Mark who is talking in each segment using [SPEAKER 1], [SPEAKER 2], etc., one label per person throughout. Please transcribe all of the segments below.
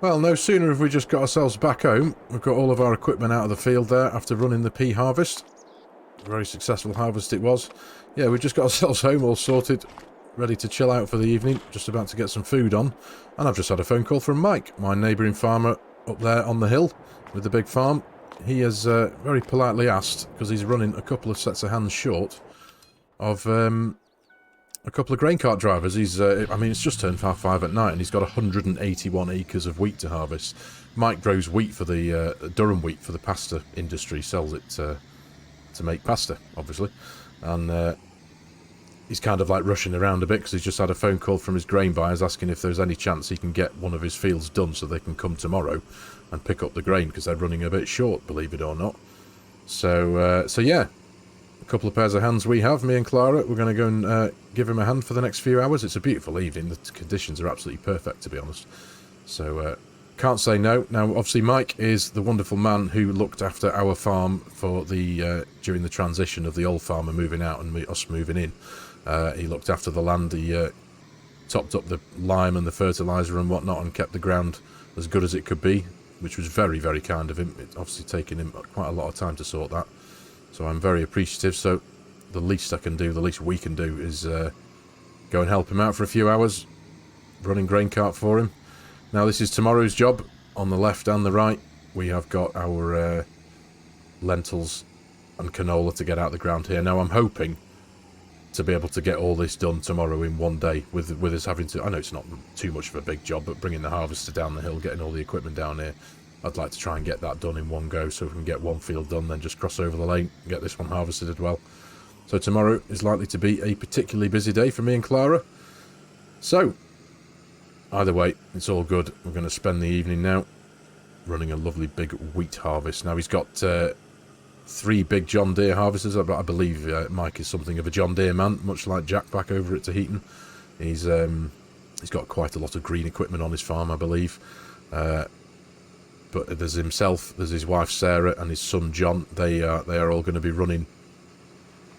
[SPEAKER 1] Well, no sooner have we just got ourselves back home. We've got all of our equipment out of the field there after running the pea harvest. Very successful harvest it was. Yeah, we just got ourselves home all sorted, ready to chill out for the evening, just about to get some food on. And I've just had a phone call from Mike, my neighbouring farmer up there on the hill with the big farm. He has very politely asked, because he's running a couple of sets of hands short, of a couple of grain cart drivers. He's, I mean, it's just turned 5:30 at night, and he's got 181 acres of wheat to harvest. Mike grows wheat for the durum wheat for the pasta industry, sells it to make pasta, obviously. And he's kind of like rushing around a bit because he's just had a phone call from his grain buyers asking if there's any chance he can get one of his fields done so they can come tomorrow and pick up the grain because they're running a bit short, believe it or not. So yeah, a couple of pairs of hands we have, me and Clara. We're going to go and give him a hand for the next few hours. It's a beautiful evening. The conditions are absolutely perfect, to be honest. So can't say no. Now, obviously, Mike is the wonderful man who looked after our farm for the during the transition of the old farmer moving out and us moving in. He looked after the land. He topped up the lime and the fertiliser and whatnot and kept the ground as good as it could be, which was very, very kind of him. It's obviously taken him quite a lot of time to sort that. So I'm very appreciative. So the least I can do, the least we can do is go and help him out for a few hours, running grain cart for him. Now this is tomorrow's job. On the left and the right, we have got our lentils and canola to get out of the ground here. Now I'm hoping to be able to get all this done tomorrow in one day, with us having to, I know it's not too much of a big job, but bringing the harvester down the hill, getting all the equipment down here, I'd like to try and get that done in one go, so we can get one field done, then just cross over the lane and get this one harvested as well. So tomorrow is likely to be a particularly busy day for me and Clara. So either way, it's all good. We're going to spend the evening now running a lovely big wheat harvest. Now he's got 3 big John Deere harvesters. I believe Mike is something of a John Deere man, much like Jack back over at Taheton. He's got quite a lot of green equipment on his farm, I believe. But there's himself, there's his wife Sarah, and his son John. They are all going to be running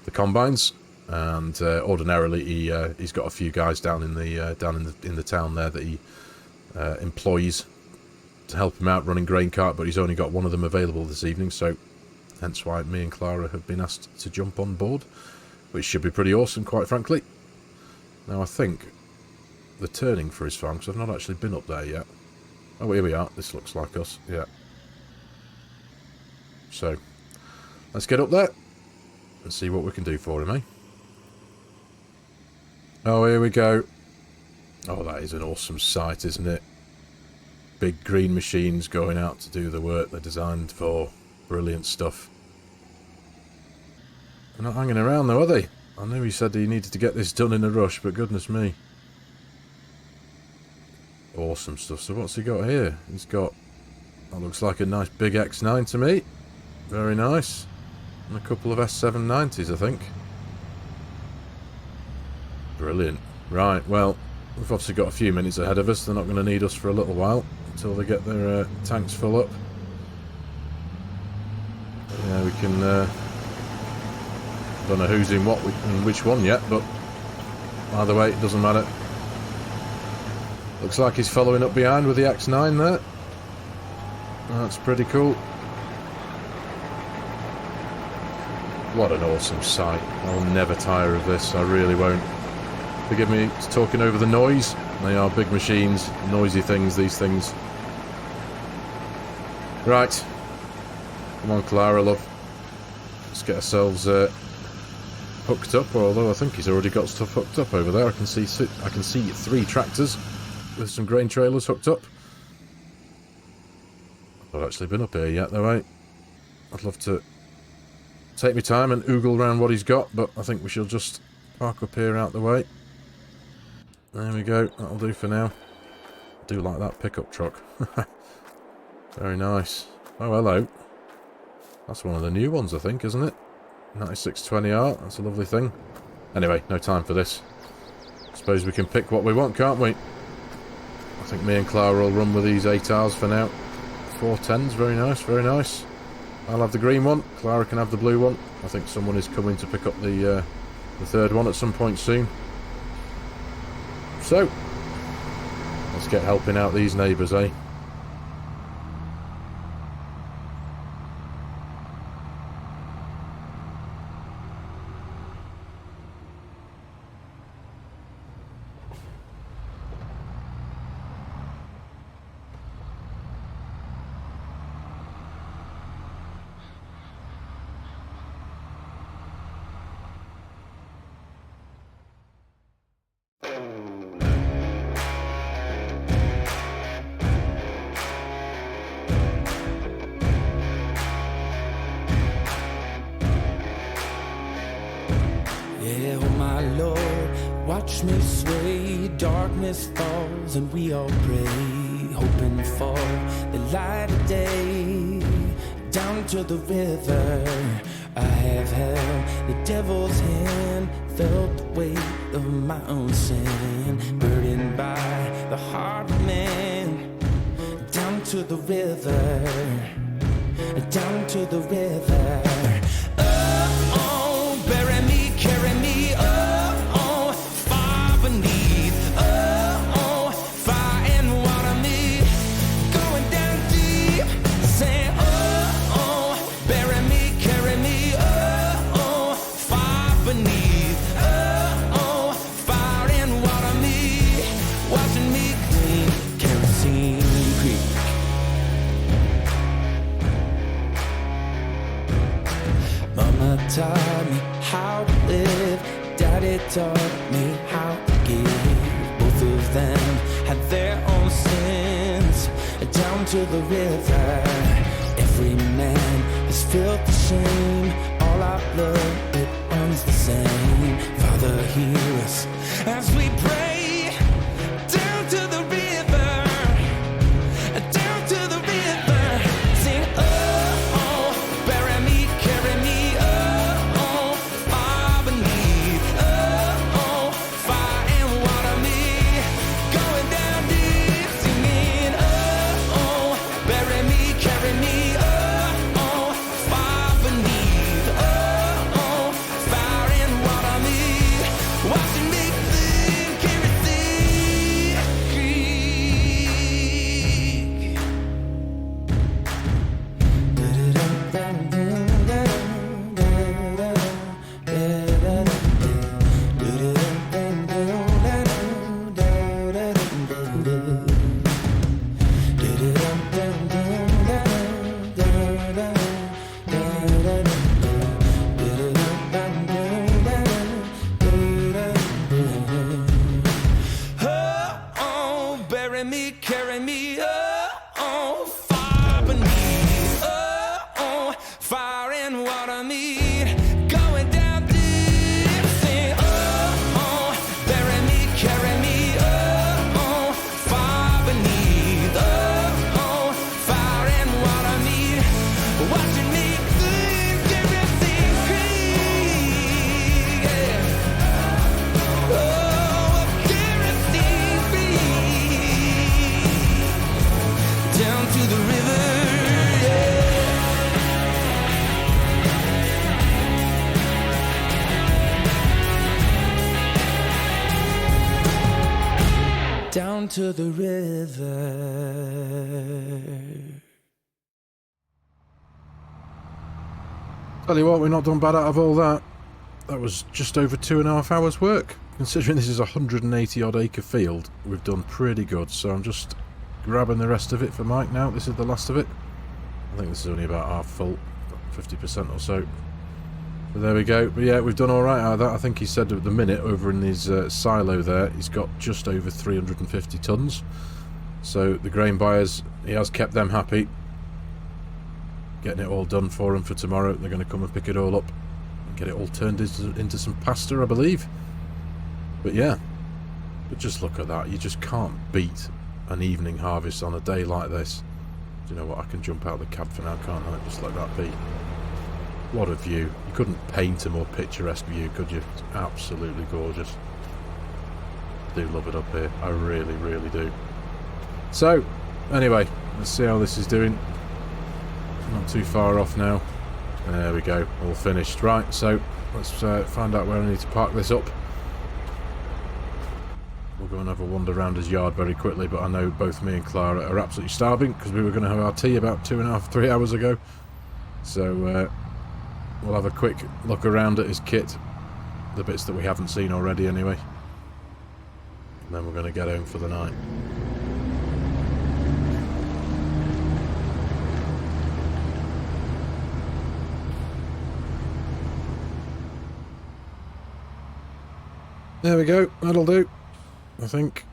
[SPEAKER 1] the combines. And ordinarily, he's got a few guys down in the town there that he employs to help him out running grain cart. But he's only got one of them available this evening, so hence why me and Clara have been asked to jump on board, which should be pretty awesome, quite frankly. Now I think the turning for his farm, because I've not actually been up there yet. Oh, here we are. This looks like us. Yeah. So let's get up there and see what we can do for him, eh? Oh, here we go. Oh, that is an awesome sight, isn't it? Big green machines going out to do the work they're designed for. Brilliant stuff. They're not hanging around though, are they? I knew he said he needed to get this done in a rush, but goodness me. Awesome stuff. So what's he got here? He's got, that looks like a nice big X9 to me. Very nice. And a couple of S790s, I think. Brilliant. Right, well, we've obviously got a few minutes ahead of us. They're not going to need us for a little while until they get their tanks full up. Yeah, we can, don't know who's in what and which one yet, but either way, it doesn't matter. Looks like he's following up behind with the X9 there. That's pretty cool. What an awesome sight. I'll never tire of this, I really won't. Forgive me talking over the noise. They are big machines, noisy things, these things. Right. Come on, Clara, love. Let's get ourselves hooked up, although I think he's already got stuff hooked up over there. I can see 3 tractors with some grain trailers hooked up. I've not actually been up here yet, though, eh? I'd love to take my time and oogle around what he's got, but I think we shall just park up here out the way. There we go, that'll do for now. I do like that pickup truck. Very nice. Oh, hello. That's one of the new ones, I think, isn't it? 9620R, that's a lovely thing. Anyway, no time for this. Suppose we can pick what we want, can't we? I think me and Clara will run with these 8Rs for now. 410s, very nice, very nice. I'll have the green one, Clara can have the blue one. I think someone is coming to pick up the third one at some point soon. So, let's get helping out these neighbours, eh?
[SPEAKER 2] day darkness falls and we all pray, hoping for the light of day. Down to the river I have held the devil's hand, felt the weight of my own sin, burdened by the heart of man. Down to the river, down to the river. Oh, oh, bury me, carry me, oh, oh, far beneath, oh, oh, fire and water me, going down deep, say, oh, oh, bury me, carry me, oh, oh, far beneath, oh, oh, fire and water me, washing me clean, kerosene creek. Mama taught me how to live, Daddy taught me how to give. Both of them had their own sins. Down to the river, every man has felt the shame. All our blood, it runs the same. Father, hear us as we pray. Down to the river, down to the river. Sing, oh, oh, bury me, carry me, oh, oh, far beneath, oh, oh, fire and water me, going down deep, singing, oh, oh, bury me, carry me, oh, oh, far beneath, oh, oh, fire and water me, washing me clean, kerosene creek. Oh, oh, bury me, carry me, oh, oh, far beneath, oh, oh, fire and water me, going down deep, sing, oh, oh, bury me, carry me, oh, oh, far beneath, oh, oh, fire and water me, watching me clean, kerosene creek, yeah. Oh, kerosene creek, down to the river, yeah. Down to the river.
[SPEAKER 1] Tell you what, we're not done bad out of all that. That was just over 2.5 hours work. Considering this is a 180 odd acre field, we've done pretty good. So I'm just grabbing the rest of it for Mike now. This is the last of it. I think this is only about half full, 50% or so. So there we go. But yeah, we've done all right out of that. I think he said at the minute over in his silo there, he's got just over 350 tons. So the grain buyers, he has kept them happy. Getting it all done for them for tomorrow. They're going to come and pick it all up and get it all turned into some pasta, I believe. But yeah, but just look at that. You just can't beat an evening harvest on a day like this. Do you know what? I can jump out of the cab for now, can't I? Just let that be. What a view. You couldn't paint a more picturesque view, could you? It's absolutely gorgeous. I do love it up here. I really, really do. So, anyway, let's see how this is doing. Not too far off now. There we go. All finished. Right, so let's find out where I need to park this up. We'll go and have a wander around his yard very quickly, but I know both me and Clara are absolutely starving because we were going to have our tea about 2.5, 3 hours ago. So we'll have a quick look around at his kit, the bits that we haven't seen already anyway. And then we're going to get home for the night. There we go, that'll do. I think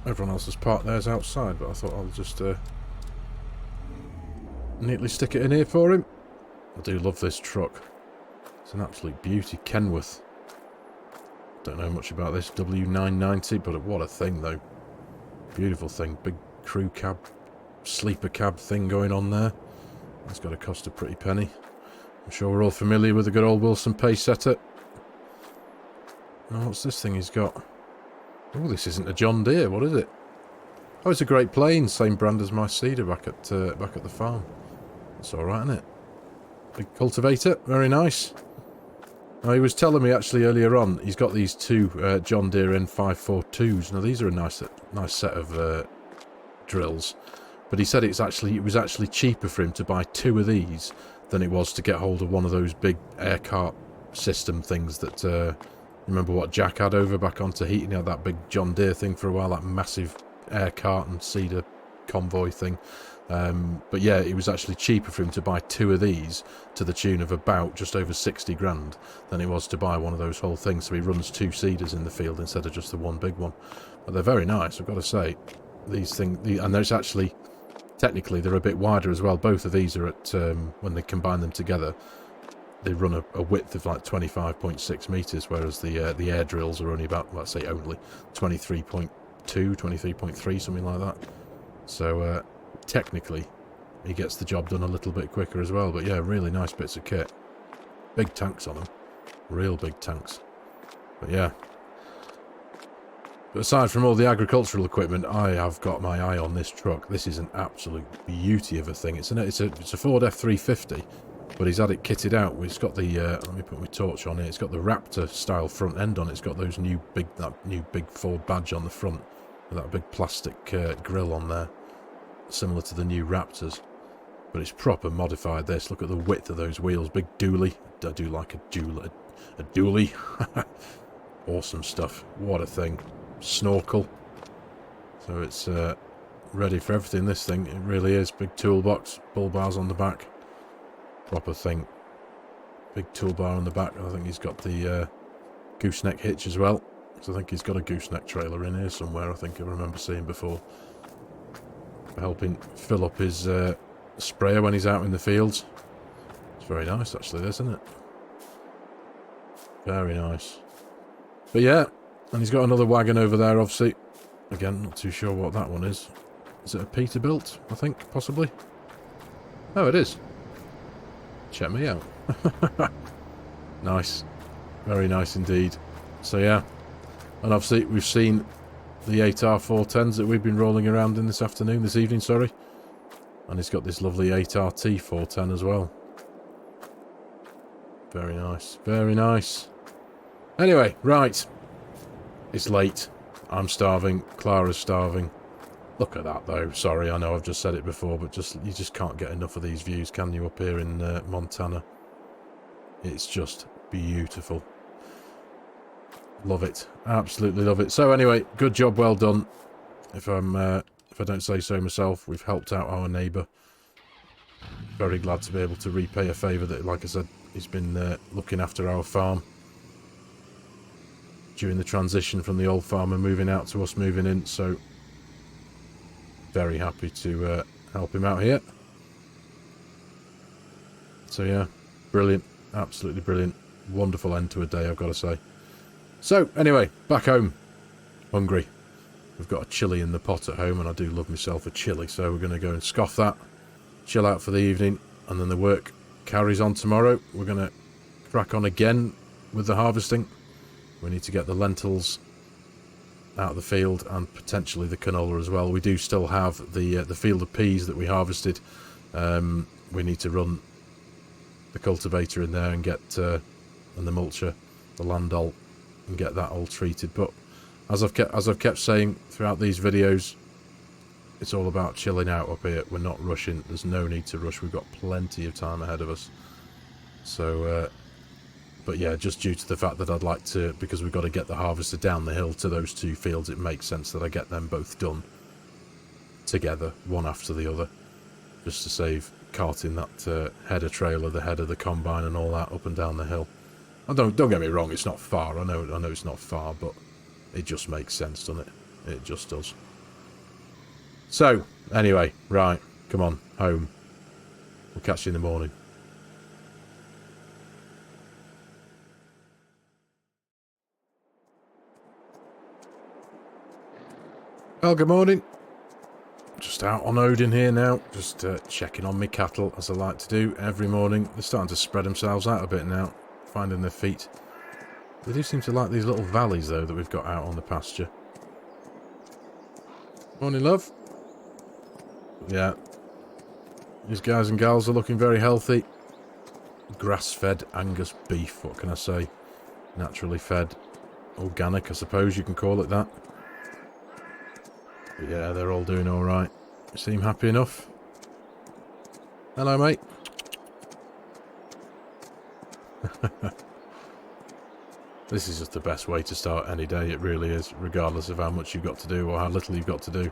[SPEAKER 1] everyone else has parked theirs outside, but I thought I'll just neatly stick it in here for him. I do love this truck. It's an absolute beauty. Kenworth. Don't know much about this W990, but what a thing though. Beautiful thing. Big crew cab, sleeper cab thing going on there. That's got to cost a pretty penny. I'm sure we're all familiar with the good old Wilson pace setter. Oh, what's this thing he's got? Oh, this isn't a John Deere. What is it? Oh, it's a Great Plains, same brand as my cedar back at the farm. That's all right, isn't it? Big cultivator, very nice. Now, he was telling me actually earlier on, he's got these two John Deere N542s. Now, these are a nice set of drills, but he said it was actually cheaper for him to buy two of these than it was to get hold of one of those big air cart system things that. Remember what Jack had over back on Taheton? He had that big John Deere thing for a while, that massive air cart and cedar convoy thing. But yeah, it was actually cheaper for him to buy two of these to the tune of about just over 60 grand than it was to buy one of those whole things. So he runs two cedars in the field instead of just the one big one. But they're very nice, I've got to say. These things, and there's actually, technically, they're a bit wider as well. Both of these are at, when they combine them together, they run a width of like 25.6 metres, whereas the air drills are only about, let's say only 23.2, 23.3, something like that. So technically he gets the job done a little bit quicker as well. But yeah, really nice bits of kit. Big tanks on them. Real big tanks. But yeah. But aside from all the agricultural equipment, I have got my eye on this truck. This is an absolute beauty of a thing. It's a Ford F350. But he's had it kitted out. It's got the let me put my torch on it. It's got the Raptor style front end on it. It's got those new big Ford badge on the front with that big plastic grill on there, similar to the new Raptors. But it's proper modified. This, look at the width of those wheels. Big dually. I do like a dually. Awesome stuff. What a thing. Snorkel. So it's ready for everything. This thing, it really is. Big toolbox, bull bars on the back. Proper thing. Big toolbar on the back. I think he's got the gooseneck hitch as well. So I think he's got a gooseneck trailer in here somewhere. I think I remember seeing before. For helping fill up his sprayer when he's out in the fields. It's very nice actually, isn't it? Very nice. But yeah, and he's got another wagon over there obviously. Again, not too sure what that one is. Is it a Peterbilt, I think, possibly? Oh, it is. Check me out. Nice. Very nice indeed. So yeah. And obviously we've seen the 8R410s that we've been rolling around in this evening, sorry. And he's got this lovely 8RT 410 as well. Very nice. Very nice. Anyway, right. It's late. I'm starving. Clara's starving. Look at that though. Sorry, I know I've just said it before, but you just can't get enough of these views, can you, up here in Montana? It's just beautiful. Love it. Absolutely love it. So anyway, good job, well done. If I don't say so myself, we've helped out our neighbour. Very glad to be able to repay a favour that, like I said, he's been looking after our farm during the transition from the old farmer moving out to us moving in, so very happy to help him out here. So yeah, brilliant, absolutely brilliant, wonderful end to a day, I've got to say. So anyway, back home, hungry. We've got a chilli in the pot at home, and I do love myself a chilli, so we're going to go and scoff that, chill out for the evening, and then the work carries on tomorrow. We're going to crack on again with the harvesting. We need to get the lentils out of the field and potentially the canola as well. We do still have the field of peas that we harvested. We need to run the cultivator in there and get and the mulcher, the landol, and get that all treated. But as I've kept saying throughout these videos, it's all about chilling out up here. We're not rushing. There's no need to rush. We've got plenty of time ahead of us. So but yeah, just due to the fact that I'd like to, because we've got to get the harvester down the hill to those two fields, it makes sense that I get them both done together, one after the other, just to save carting that header trailer, the head of the combine and all that up and down the hill. And don't get me wrong, it's not far. I know it's not far, but it just makes sense, doesn't it? It just does. So, anyway, right, come on, home. We'll catch you in the morning. Well, good morning. Just out on Odin here now, just checking on my cattle, as I like to do every morning. They're starting to spread themselves out a bit now, finding their feet. They do seem to like these little valleys, though, that we've got out on the pasture. Morning, love. Yeah. These guys and gals are looking very healthy. Grass-fed Angus beef, what can I say? Naturally fed. Organic, I suppose you can call it that. But yeah, they're all doing alright. Seem happy enough. Hello, mate. This is just the best way to start any day, it really is, regardless of how much you've got to do or how little you've got to do.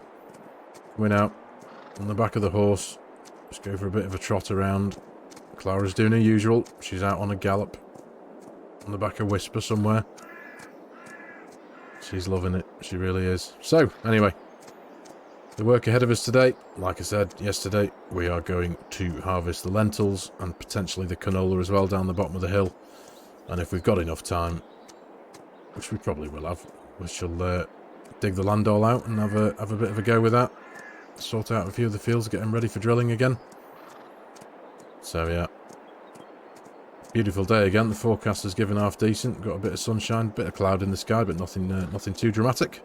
[SPEAKER 1] Win out on the back of the horse. Just go for a bit of a trot around. Clara's doing her usual. She's out on a gallop on the back of Whisper somewhere. She's loving it. She really is. So, anyway, the work ahead of us today, like I said yesterday, we are going to harvest the lentils and potentially the canola as well down the bottom of the hill. And if we've got enough time, which we probably will have, we shall dig the land all out and have a bit of a go with that. Sort out a few of the fields, get them ready for drilling again. So yeah, beautiful day again. The forecast has given half decent. Got a bit of sunshine, bit of cloud in the sky, but nothing too dramatic.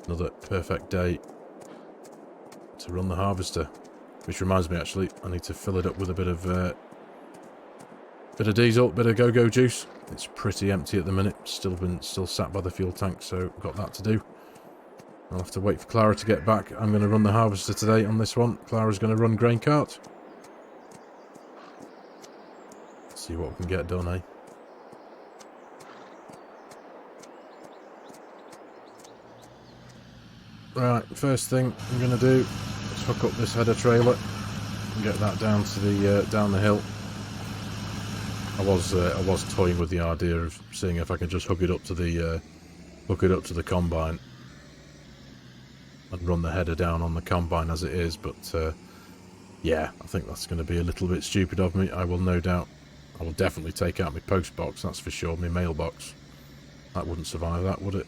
[SPEAKER 1] Another perfect day to run the harvester. Which reminds me, actually, I need to fill it up with a bit of diesel, bit of go-go juice. It's pretty empty at the minute. Still sat by the fuel tank, so got that to do. I'll have to wait for Clara to get back. I'm going to run the harvester today on this one. Clara's going to run grain cart. See what we can get done, eh? Right, first thing I'm going to do is hook up this header trailer and get that down to the down the hill. I was toying with the idea of seeing if I can just hook it up to the combine and run the header down on the combine as it is, but yeah, I think that's going to be a little bit stupid of me. I will definitely take out my post box, that's for sure, my mailbox. That wouldn't survive that, would it?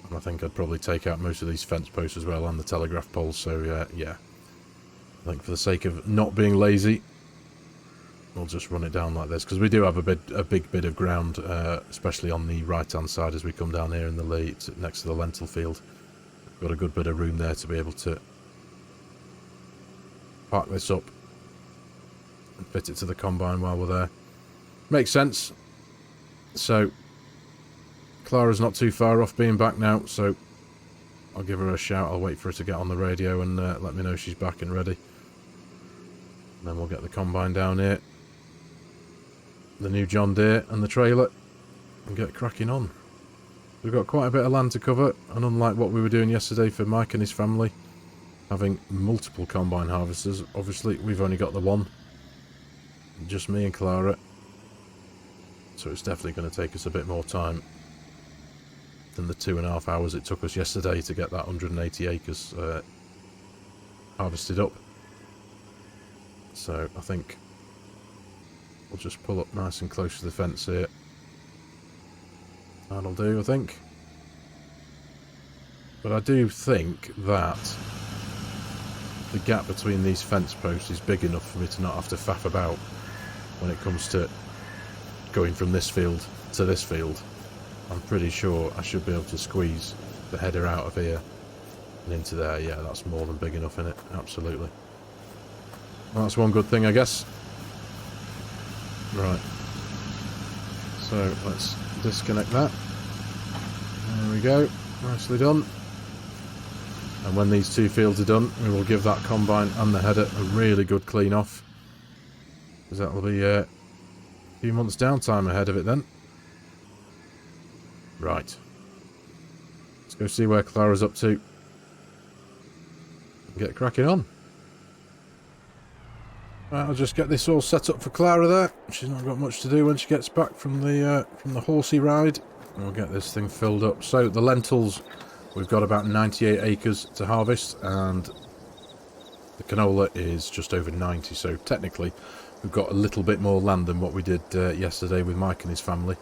[SPEAKER 1] And I think I'd probably take out most of these fence posts as well and the telegraph poles, so yeah. I think for the sake of not being lazy, we'll just run it down like this, because we do have a big bit of ground, especially on the right-hand side as we come down here in the lead next to the lentil field. We've got a good bit of room there to be able to park this up and fit it to the combine while we're there. Makes sense. So, Clara's not too far off being back now, so I'll give her a shout. I'll wait for her to get on the radio and let me know she's back and ready. And then we'll get the combine down here, the new John Deere and the trailer, and get cracking on. We've got quite a bit of land to cover, and unlike what we were doing yesterday for Mike and his family, having multiple combine harvesters, obviously we've only got the one, just me and Clara, so it's definitely going to take us a bit more time than the 2.5 hours it took us yesterday to get that 180 acres harvested up. So I think we'll just pull up nice and close to the fence here. That'll do, I think. But I do think that the gap between these fence posts is big enough for me to not have to faff about when it comes to going from this field to this field. I'm pretty sure I should be able to squeeze the header out of here and into there. Yeah, that's more than big enough in it, absolutely. Well, that's one good thing, I guess. Right. So, let's disconnect that. There we go. Nicely done. And when these two fields are done, we will give that combine and the header a really good clean off. Because that'll be a few months downtime ahead of it then. Right. Let's go see where Clara's up to. And get cracking on. Right, I'll just get this all set up for Clara there. She's not got much to do when she gets back from the horsey ride. We'll get this thing filled up. So the lentils, we've got about 98 acres to harvest, and the canola is just over 90. So technically, we've got a little bit more land than what we did yesterday with Mike and his family.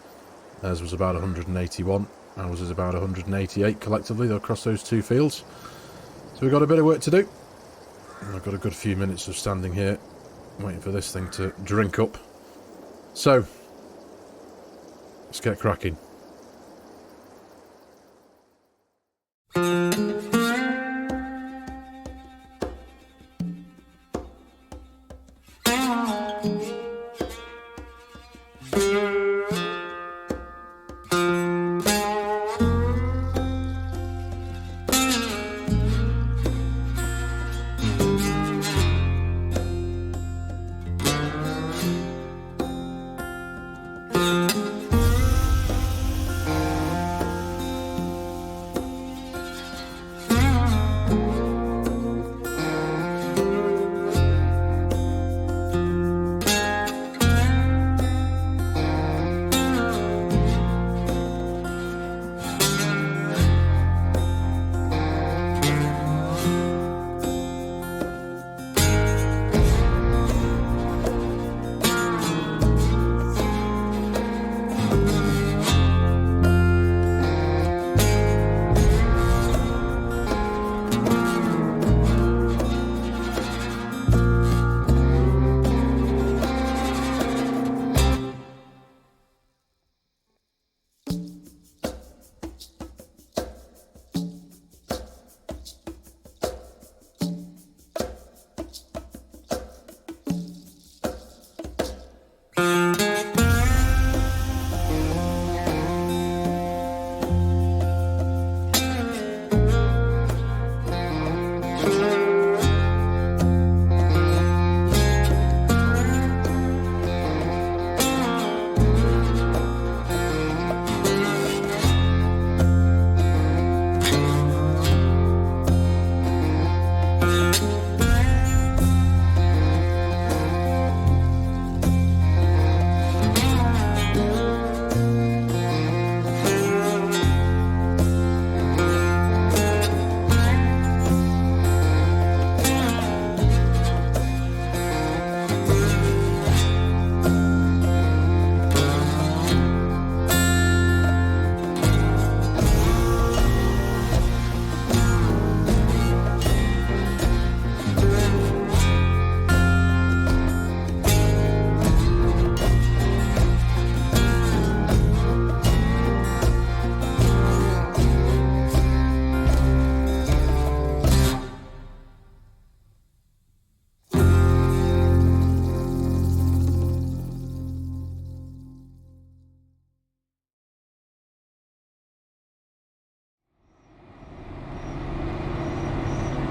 [SPEAKER 1] Theirs was about 181. Ours is about 188 collectively across those two fields. So we've got a bit of work to do. And I've got a good few minutes of standing here waiting for this thing to drink up. So, let's get cracking.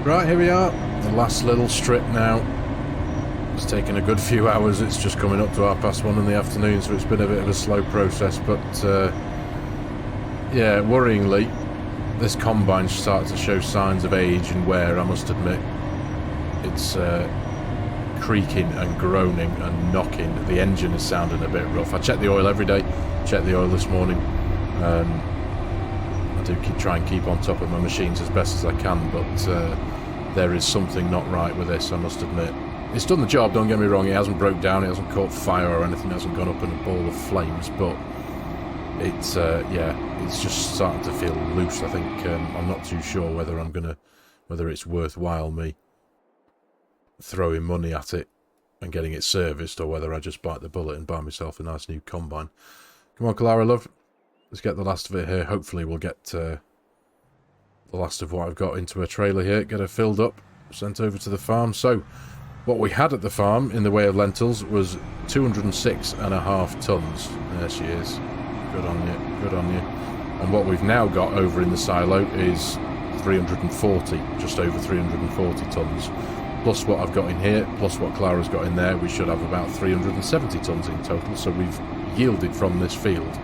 [SPEAKER 1] Right, here we are, the last little strip now. It's taken a good few hours. It's just coming up to 1:30 in the afternoon, so it's been a bit of a slow process, but yeah, worryingly, this combine's started to show signs of age and wear, I must admit. It's creaking and groaning and knocking. The engine is sounding a bit rough. I check the oil every day, checked the oil this morning. I do try and keep on top of my machines as best as I can, but there is something not right with this, I must admit. It's done the job, don't get me wrong. It hasn't broke down, it hasn't caught fire or anything, it hasn't gone up in a ball of flames, but it's yeah, it's just starting to feel loose. I think I'm not too sure whether it's worthwhile me throwing money at it and getting it serviced, or whether I just bite the bullet and buy myself a nice new combine. Come on, Clara, love. Let's get the last of it here. Hopefully we'll get the last of what I've got into a trailer here, get her filled up, sent over to the farm. So what we had at the farm in the way of lentils was 206.5 tons. There she is. Good on you, good on you. And what we've now got over in the silo is 340, just over 340 tons. Plus what I've got in here, plus what Clara's got in there, we should have about 370 tons in total. So we've yielded from this field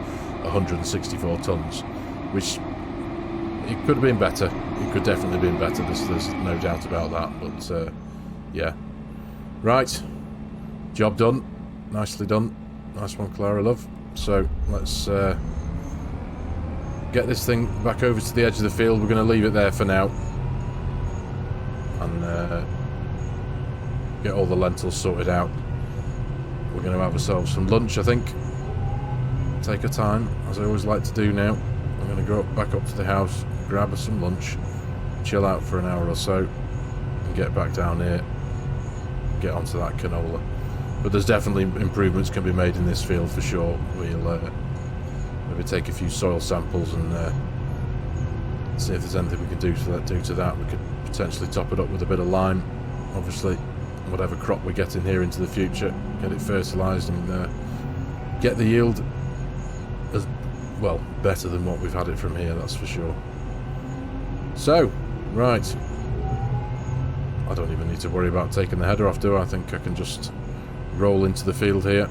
[SPEAKER 1] 164 tons, which it could have been better. It could definitely have been better. There's no doubt about that. But yeah, right, job done, nicely done. Nice one, Clara, love. So let's get this thing back over to the edge of the field. We're going to leave it there for now and get all the lentils sorted out. We're going to have ourselves some lunch, I think. Take our time, as I always like to do now. I'm going to go back up to the house, grab us some lunch, chill out for an hour or so, and get back down here, get onto that canola. But there's definitely improvements can be made in this field for sure. We'll maybe take a few soil samples and see if there's anything we can do to that. We could potentially top it up with a bit of lime, obviously. Whatever crop we get in here into the future, get it fertilised and get the yield as well better than what we've had it from here, that's for sure. So, right, I don't even need to worry about taking the header off, do I? I think I can just roll into the field here,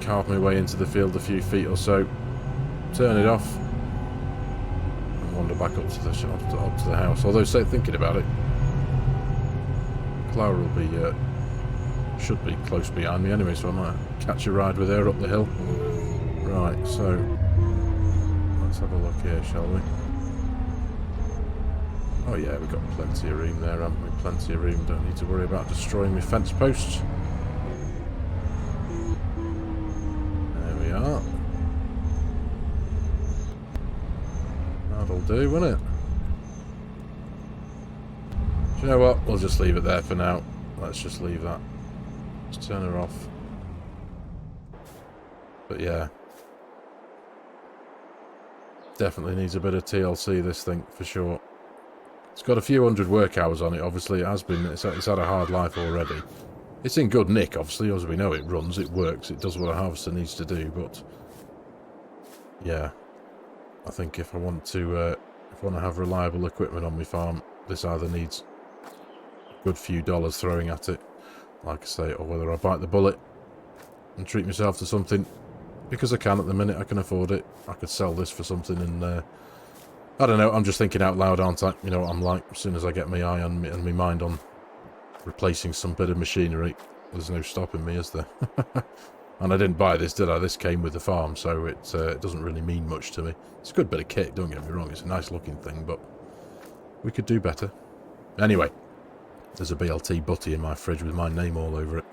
[SPEAKER 1] carve my way into the field a few feet or so, turn it off, and wander back up to the house. Although, thinking about it, Clara will be should be close behind me anyway, so I might catch a ride with her up the hill. Right, so let's have a look here, shall we? Oh yeah, we've got plenty of room there, haven't we? Plenty of room, don't need to worry about destroying my fence posts. There we are. That'll do, won't it? Do you know what? We'll just leave it there for now. Let's just leave that. Let's turn her off. But yeah. Definitely needs a bit of TLC, this thing, for sure. It's got a few hundred work hours on it, obviously. It has been. It's had a hard life already. It's in good nick, obviously. As we know, it runs, it works, it does what a harvester needs to do, but yeah. I think if I want to have reliable equipment on my farm, this either needs good few dollars throwing at it, like I say, or whether I bite the bullet and treat myself to something, because I can at the minute. I can afford it. I could sell this for something, and I don't know, I'm just thinking out loud, aren't I? You know what I'm like. As soon as I get my eye on me and my mind on replacing some bit of machinery, there's no stopping me, is there? And I didn't buy this, did I? This came with the farm, so it doesn't really mean much to me. It's a good bit of kit, don't get me wrong. It's a nice looking thing, but we could do better. Anyway, there's a BLT butty in my fridge with my name all over it.